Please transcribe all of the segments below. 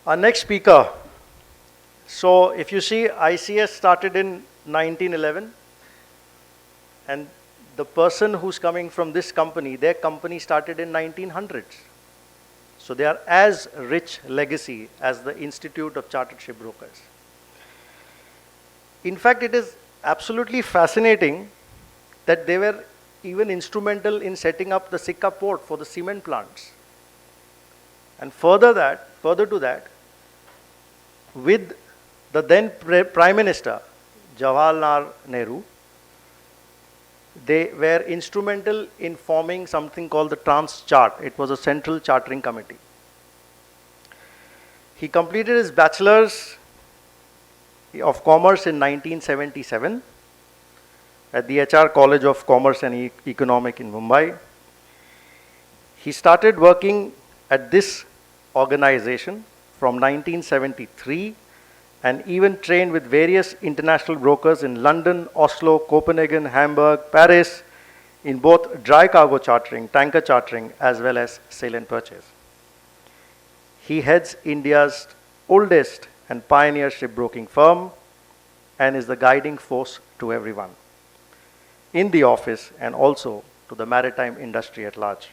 Our next speaker. So if you see, ICS started in 1911, and the person who's coming from this company, their company started in 1900s. So they are as rich legacy as the Institute of Chartered Shipbrokers. In fact, it is absolutely fascinating that they were even instrumental in setting up the Sikka port for the cement plants. And further to that, with the then Prime Minister, Jawaharlal Nehru, they were instrumental in forming something called the Trans-Chart. It was a central chartering committee. He completed his bachelor's of commerce in 1977 at the HR College of Commerce and Economic in Mumbai. He started working at this organization from 1973 and even trained with various international brokers in London, Oslo, Copenhagen, Hamburg, Paris, in both dry cargo chartering, tanker chartering, as well as sale and purchase. He heads India's oldest and pioneer shipbroking firm and is the guiding force to everyone in the office and also to the maritime industry at large.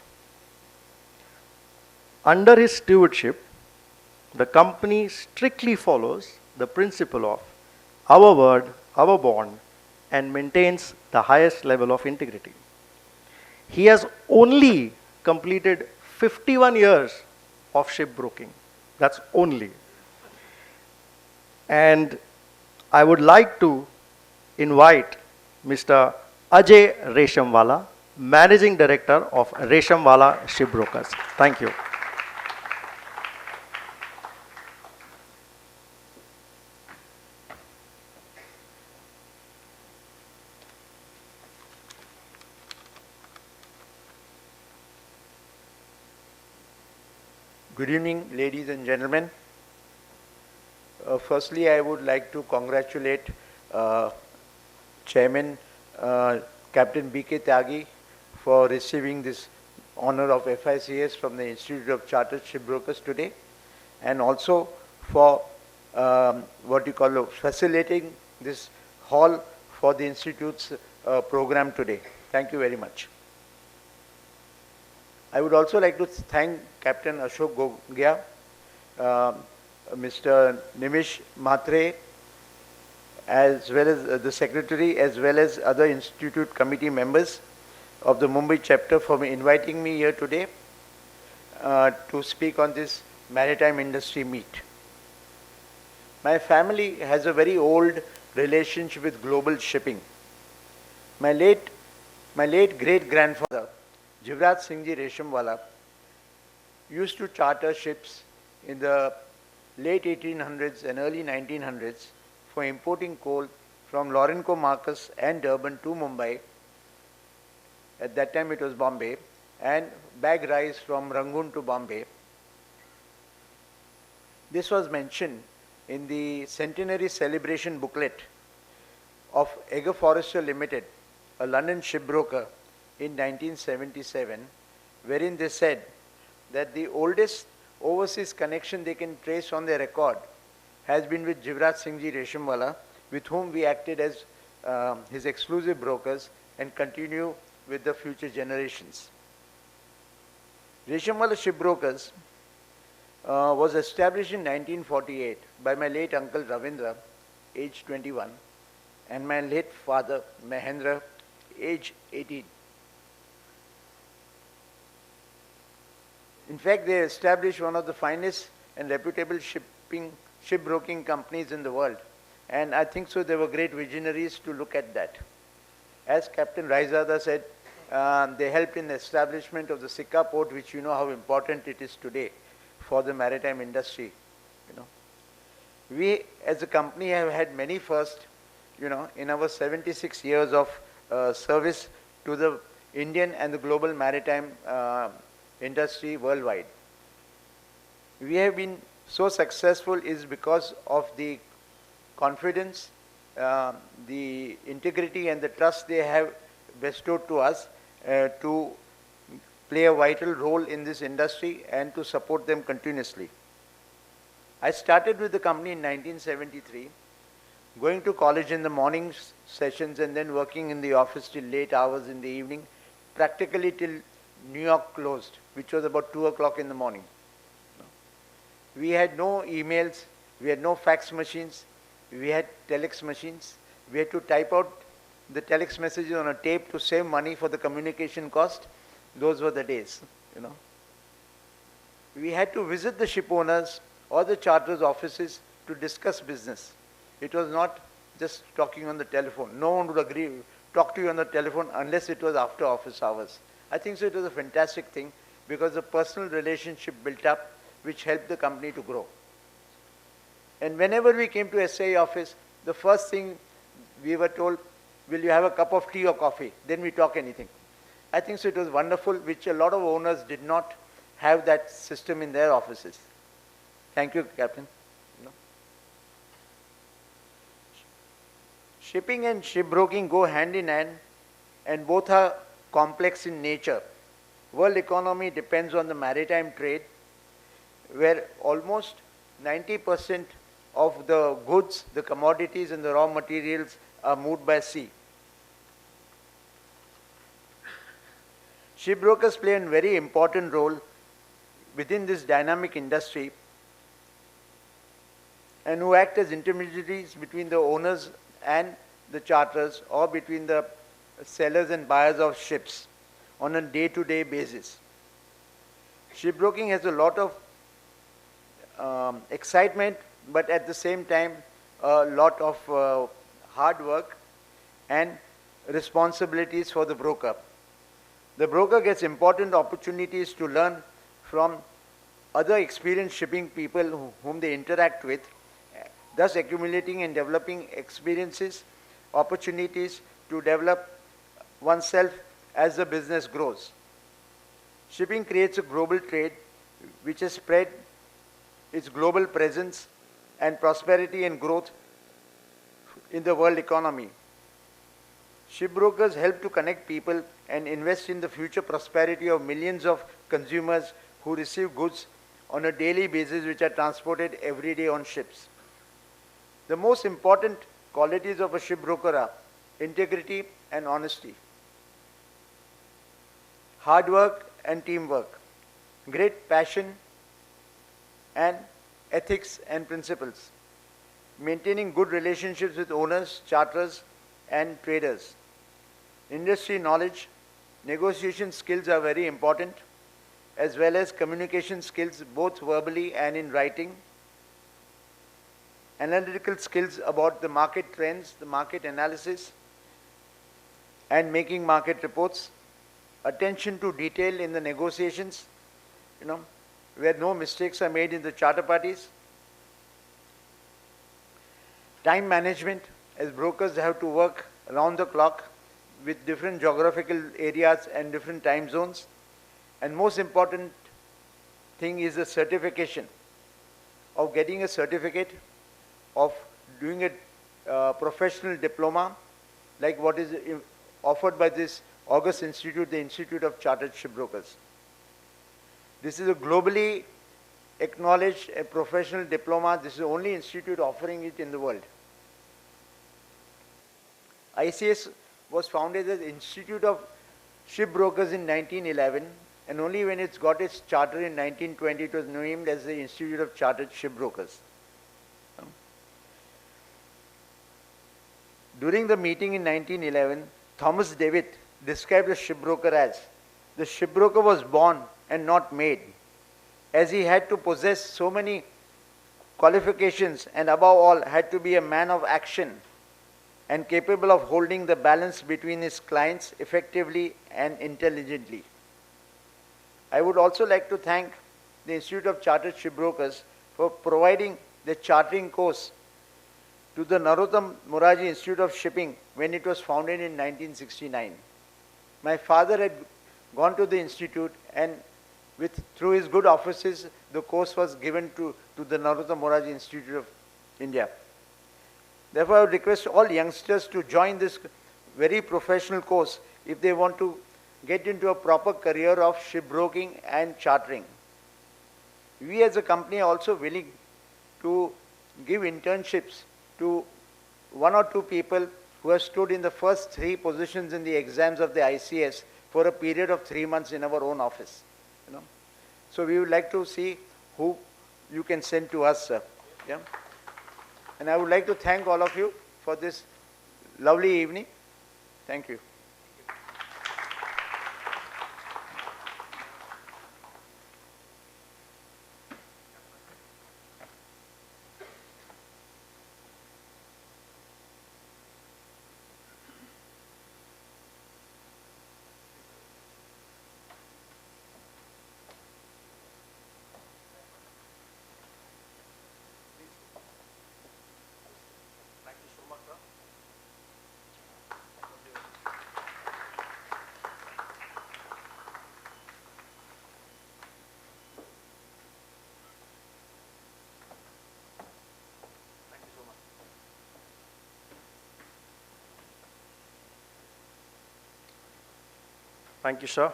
Under his stewardship, the company strictly follows the principle of our word, our bond, and maintains the highest level of integrity. He has only completed 51 years of shipbroking. That's only. And I would like to invite Mr. Ajay Reshamwala, Managing Director of Reshamwala Shipbrokers. Thank you. Good evening, ladies and gentlemen. Firstly, I would like to congratulate Chairman Captain B.K. Tyagi for receiving this honor of FICS from the Institute of Chartered Shipbrokers today, and also for facilitating this hall for the Institute's program today. Thank you very much. I would also like to thank Captain Ashok Gogia, Mr. Nimish Matre, as well as the Secretary, as well as other Institute committee members of the Mumbai chapter for inviting me here today to speak on this maritime industry meet. My family has a very old relationship with global shipping. My late great-grandfather, Jivraj Singh Ji Reshamwala, used to charter ships in the late 1800s and early 1900s for importing coal from Lorenco Marcus and Durban to Mumbai. At that time it was Bombay, and bag rice from Rangoon to Bombay. This was mentioned in the centenary celebration booklet of Eger Forester Limited, a London shipbroker, in 1977, wherein they said that the oldest overseas connection they can trace on their record has been with Jivraj Singh Ji Reshamwala, with whom we acted as his exclusive brokers and continue with the future generations. Reshamwala Shipbrokers was established in 1948 by my late uncle Ravindra, age 21, and my late father Mahendra, age 18. In fact, they established one of the finest and reputable shipbroking companies in the world. And I think so they were great visionaries to look at that. As Captain Raizada said, they helped in the establishment of the Sikka port, which you know how important it is today for the maritime industry. We as a company have had many firsts, in our 76 years of service to the Indian and the global maritime industry worldwide. We have been so successful is because of the confidence, the integrity and the trust they have bestowed to us to play a vital role in this industry and to support them continuously. I started with the company in 1973, going to college in the morning sessions and then working in the office till late hours in the evening, practically till New York closed, which was about 2 o'clock in the morning. We had no emails, we had no fax machines, we had telex machines. We had to type out the telex messages on a tape to save money for the communication cost. Those were the days, you know. We had to visit the ship owners or the charter's offices to discuss business. It was not just talking on the telephone. No one would talk to you on the telephone unless it was after office hours. I think so it was a fantastic thing because the personal relationship built up which helped the company to grow. And whenever we came to SAE office, the first thing we were told, will you have a cup of tea or coffee? Then we talk anything. I think so it was wonderful, which a lot of owners did not have that system in their offices. Thank you, Captain. No. Shipping and shipbroking go hand in hand and both are complex in nature. World economy depends on the maritime trade where almost 90% of the goods, the commodities and the raw materials are moved by sea. Shipbrokers play a very important role within this dynamic industry and who act as intermediaries between the owners and the charters or between the sellers and buyers of ships on a day-to-day basis. Shipbroking has a lot of excitement, but at the same time a lot of hard work and responsibilities for the broker. The broker gets important opportunities to learn from other experienced shipping people whom they interact with, thus accumulating and developing experiences, opportunities to develop oneself as the business grows. Shipping creates a global trade which has spread its global presence and prosperity and growth in the world economy. Shipbrokers help to connect people and invest in the future prosperity of millions of consumers who receive goods on a daily basis which are transported every day on ships. The most important qualities of a shipbroker are integrity and honesty, hard work and teamwork, great passion and ethics and principles, maintaining good relationships with owners, charters and traders. Industry knowledge, negotiation skills are very important, as well as communication skills both verbally and in writing, analytical skills about the market trends, the market analysis and making market reports, attention to detail in the negotiations, where no mistakes are made in the charter parties, time management, as brokers have to work around the clock with different geographical areas and different time zones. And most important thing is the certification of getting a certificate, of doing a professional diploma like what is offered by this August Institute, the Institute of Chartered Shipbrokers. This is a globally acknowledged professional diploma. This is the only institute offering it in the world. ICS was founded as Institute of Shipbrokers in 1911, and only when it's got its charter in 1920 it was named as the Institute of Chartered Shipbrokers. During the meeting in 1911, Thomas David described a shipbroker as, the shipbroker was born and not made, as he had to possess so many qualifications and above all had to be a man of action and capable of holding the balance between his clients effectively and intelligently. I would also like to thank the Institute of Chartered Shipbrokers for providing the chartering course to the Narottam Moraji Institute of Shipping when it was founded in 1969. My father had gone to the institute and through his good offices, the course was given to the Narottam Moraji Institute of India. Therefore, I would request all youngsters to join this very professional course if they want to get into a proper career of shipbroking and chartering. We as a company are also willing to give internships to one or two people who have stood in the first 3 positions in the exams of the ICS for a period of 3 months in our own office. You know. So we would like to see who you can send to us, sir. Yeah. And I would like to thank all of you for this lovely evening. Thank you. Thank you, sir.